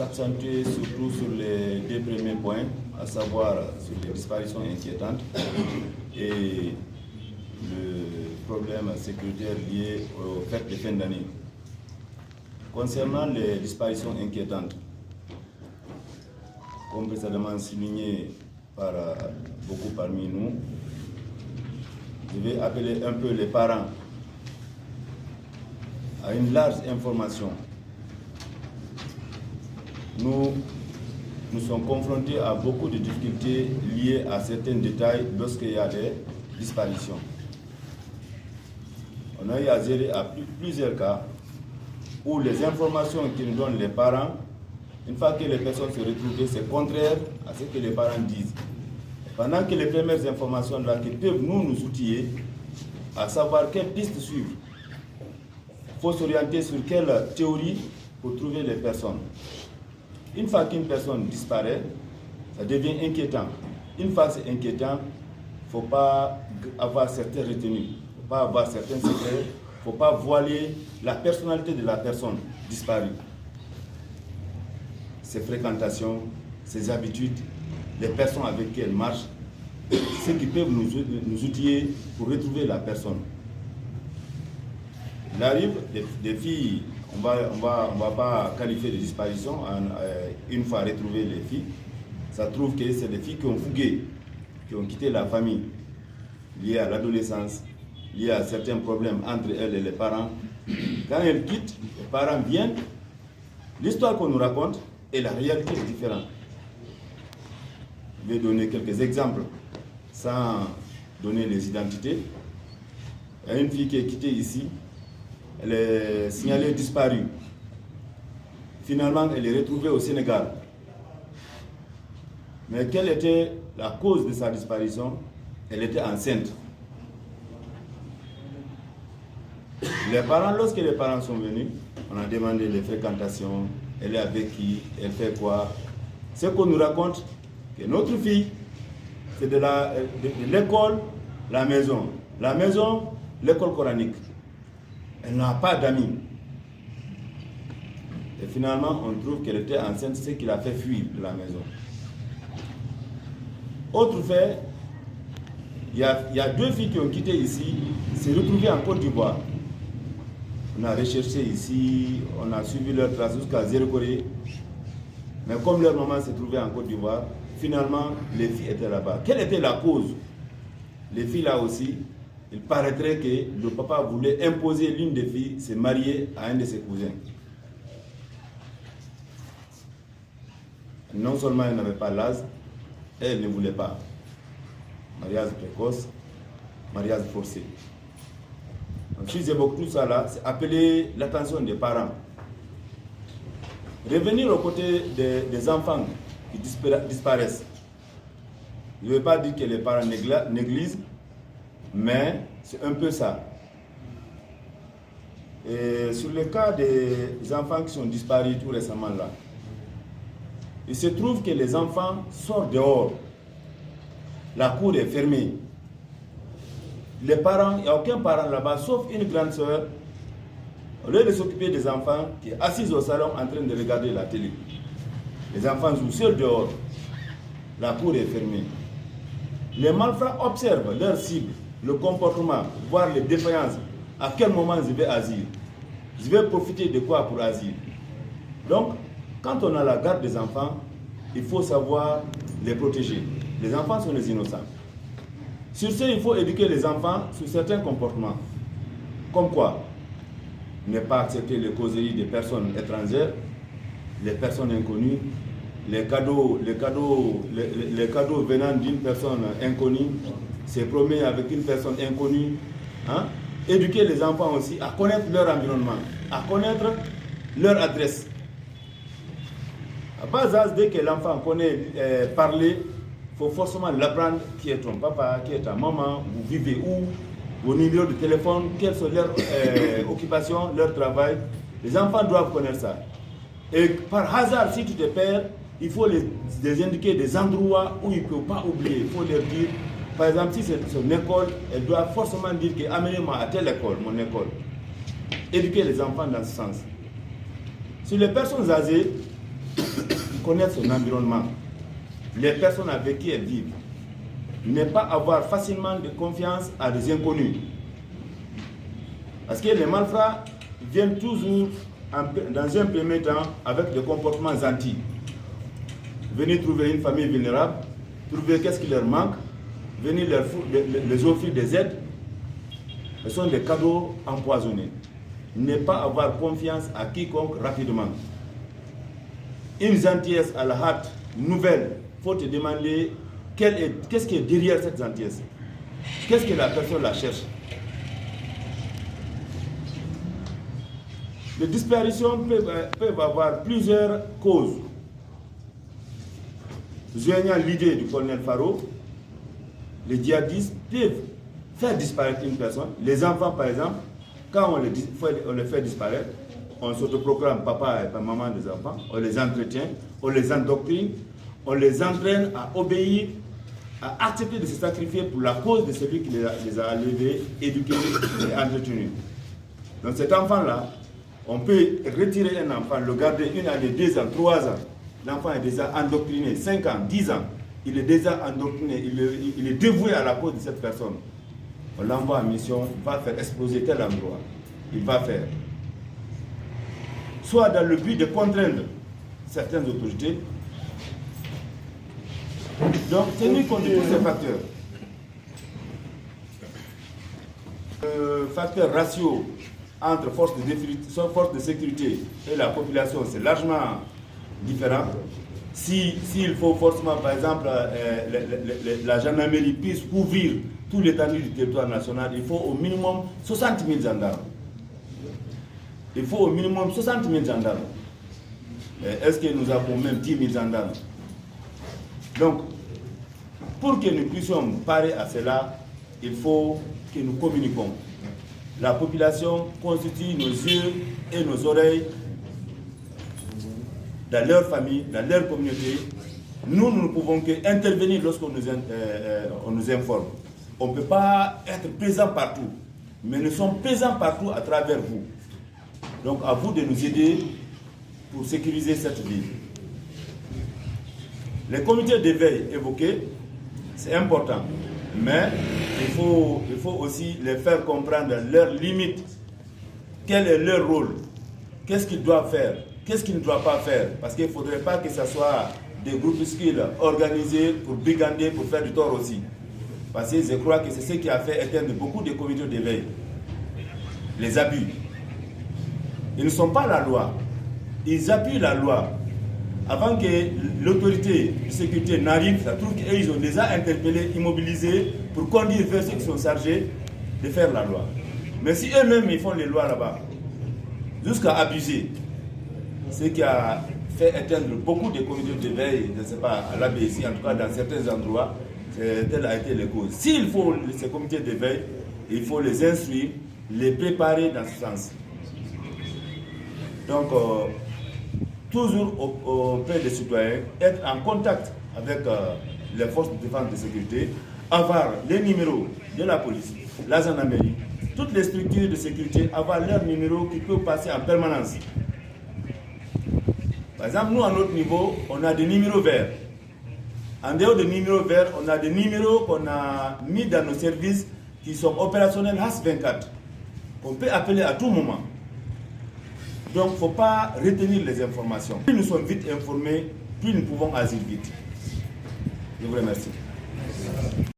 s'accentuer surtout sur les deux premiers points, à savoir sur les disparitions inquiétantes et le problème sécuritaire lié aux fêtes de fin d'année. Concernant les disparitions inquiétantes, comme précédemment souligné par beaucoup parmi nous, je vais appeler un peu les parents à une large information. Nous sommes confrontés à beaucoup de difficultés liées à certains détails lorsqu'il y a des disparitions. On a eu à gérer à plusieurs cas où les informations que nous donnent les parents, une fois que les personnes se retrouvent, c'est contraire à ce que les parents disent. Pendant que les premières informations là, qui peuvent nous outiller à savoir quelle piste suivre, il faut s'orienter sur quelle théorie pour trouver les personnes. Une fois qu'une personne disparaît, ça devient inquiétant. Une fois que c'est inquiétant, il ne faut pas avoir certaines retenues, il ne faut pas avoir certains secrets, il ne faut pas voiler la personnalité de la personne disparue. Ses fréquentations, ses habitudes, les personnes avec qui elle marche, ceux qui peuvent nous outiller pour retrouver la personne. Il arrive des filles, on va pas qualifier de disparition une fois retrouvées les filles. Ça trouve que c'est des filles qui ont fugué, qui ont quitté la famille, liées à l'adolescence, liées à certains problèmes entre elles et les parents. Quand elles quittent, les parents viennent, l'histoire qu'on nous raconte et la réalité est différente. Je vais donner quelques exemples sans donner les identités. Il y a une fille qui est quittée ici, elle est signalée disparue. Finalement, elle est retrouvée au Sénégal. Mais quelle était la cause de sa disparition? Elle était enceinte. Les parents, lorsque les parents sont venus, on a demandé les fréquentations, elle est avec qui, elle fait quoi. Ce qu'on nous raconte, que notre fille, c'est de l'école, la maison. La maison, l'école coranique. Elle n'a pas d'amis. Et finalement, on trouve qu'elle était enceinte, ce qui l'a fait fuir de la maison. Autre fait, il y a deux filles qui ont quitté ici, s'est retrouvées en Côte d'Ivoire. On a recherché ici, on a suivi leur trace jusqu'à Zéro-Corée. Mais comme leur maman s'est trouvée en Côte d'Ivoire, finalement, les filles étaient là-bas. Quelle était la cause? Les filles là aussi, il paraîtrait que le papa voulait imposer l'une des filles se marier à un de ses cousins. Non seulement elle n'avait pas l'âge, elle ne voulait pas. Mariage précoce, mariage forcé. Donc, si j'évoque tout ça là, c'est appeler l'attention des parents. Revenir aux côtés des enfants qui disparaissent. Je ne veux pas dire que les parents négligent, mais c'est un peu ça. Et sur le cas des enfants qui sont disparus tout récemment là, il se trouve que les enfants sortent dehors. La cour est fermée. Les parents, il n'y a aucun parent là-bas, sauf une grande soeur, au lieu de s'occuper des enfants, qui est assise au salon en train de regarder la télé. Les enfants jouent seuls dehors. La cour est fermée. Les malfrats observent leur cible, le comportement, voire les défaillances. À quel moment je vais agir? Je vais profiter de quoi pour agir? Donc, quand on a la garde des enfants, il faut savoir les protéger. Les enfants sont les innocents. Sur ce, il faut éduquer les enfants sur certains comportements. Comme quoi? Ne pas accepter les causeries des personnes étrangères, les personnes inconnues, les cadeaux venant d'une personne inconnue, se promener avec une personne inconnue. Hein? Éduquer les enfants aussi à connaître leur environnement, à connaître leur adresse. À bas âge, dès que l'enfant connaît parler, il faut forcément l'apprendre qui est ton papa, qui est ta maman, vous vivez où, vos numéros de téléphone, quelles sont leurs occupations, leur travail. Les enfants doivent connaître ça. Et par hasard, si tu te perds, il faut les indiquer des endroits où ils ne peuvent pas oublier. Il faut leur dire, par exemple, si c'est son école, elle doit forcément dire que amenez-moi à telle école, mon école. Éduquer les enfants dans ce sens. Sur les personnes âgées, connaître son environnement, les personnes avec qui elle vit. Ne pas avoir facilement de confiance à des inconnus. Parce que les malfrats viennent toujours, dans un premier temps, avec des comportements gentils. Venir trouver une famille vulnérable, trouver qu'est-ce qui leur manque, venir les offrir des aides. Ce sont des cadeaux empoisonnés. Ne pas avoir confiance à quiconque rapidement. Une gentillesse à la hâte nouvelle, il faut te demander qu'est-ce qui est derrière cette gentillesse. Qu'est-ce que la personne la cherche. Les disparitions peuvent avoir plusieurs causes. Joignant l'idée du colonel Faro, les djihadistes peuvent faire disparaître une personne. Les enfants, par exemple, quand on les fait disparaître, on s'autoproclame papa et maman des enfants, on les entretient, on les endoctrine, on les entraîne à obéir, à accepter de se sacrifier pour la cause de celui qui les a élevés, éduqués et entretenus. Donc cet enfant-là, on peut retirer un enfant, le garder 1 année, 2 ans, 3 ans. L'enfant est déjà endoctriné, 5 ans, 10 ans. Il est déjà endoctriné, il est dévoué à la cause de cette personne. On l'envoie en mission, il va faire exploser tel endroit. Il va faire. Soit dans le but de contraindre certaines autorités. Donc, tenir compte de tous ces facteurs. Le facteur ratio entre forces de sécurité et la population, c'est largement différent. S'il faut forcément, par exemple, la gendarmerie puisse couvrir tout l'étendue du territoire national, il faut au minimum 60 000 gendarmes. Il faut au minimum 60 000 gendarmes. Est-ce que nous avons même 10 000 gendarmes? Donc, pour que nous puissions parer à cela, il faut que nous communiquons. La population constitue nos yeux et nos oreilles dans leur famille, dans leur communauté. Nous ne pouvons qu'intervenir lorsqu'on nous informe. On ne peut pas être présent partout, mais nous sommes présents partout à travers vous. Donc à vous de nous aider pour sécuriser cette ville. Les comités d'éveil évoqués, c'est important, mais il faut aussi les faire comprendre leurs limites. Quel est leur rôle? Qu'est-ce qu'ils doivent faire? Qu'est-ce qu'ils ne doivent pas faire? Parce qu'il ne faudrait pas que ce soit des groupuscules organisés pour brigander, pour faire du tort aussi. Parce que je crois que c'est ce qui a fait éteindre beaucoup de comités d'éveil. Les abus. Ils ne sont pas la loi. Ils appuient la loi. Avant que l'autorité de sécurité n'arrive, ça trouve qu'ils ont déjà interpellé, immobilisé pour conduire vers ceux qui sont chargés de faire la loi. Mais si eux-mêmes ils font les lois là-bas, jusqu'à abuser, ce qui a fait éteindre beaucoup de comités d'éveil, je ne sais pas, à l'ABC, en tout cas dans certains endroits, telle a été les causes. S'il faut ces comités d'éveil, il faut les instruire, les préparer dans ce sens. Donc, toujours auprès des citoyens, être en contact avec les forces de défense et de sécurité, avoir les numéros de la police, la gendarmerie, toutes les structures de sécurité, avoir leurs numéros qui peuvent passer en permanence. Par exemple, nous, à notre niveau, on a des numéros verts. En dehors des numéros verts, on a des numéros qu'on a mis dans nos services qui sont opérationnels H24, qu'on peut appeler à tout moment. Donc, il ne faut pas retenir les informations. Plus nous sommes vite informés, plus nous pouvons agir vite. Je vous remercie.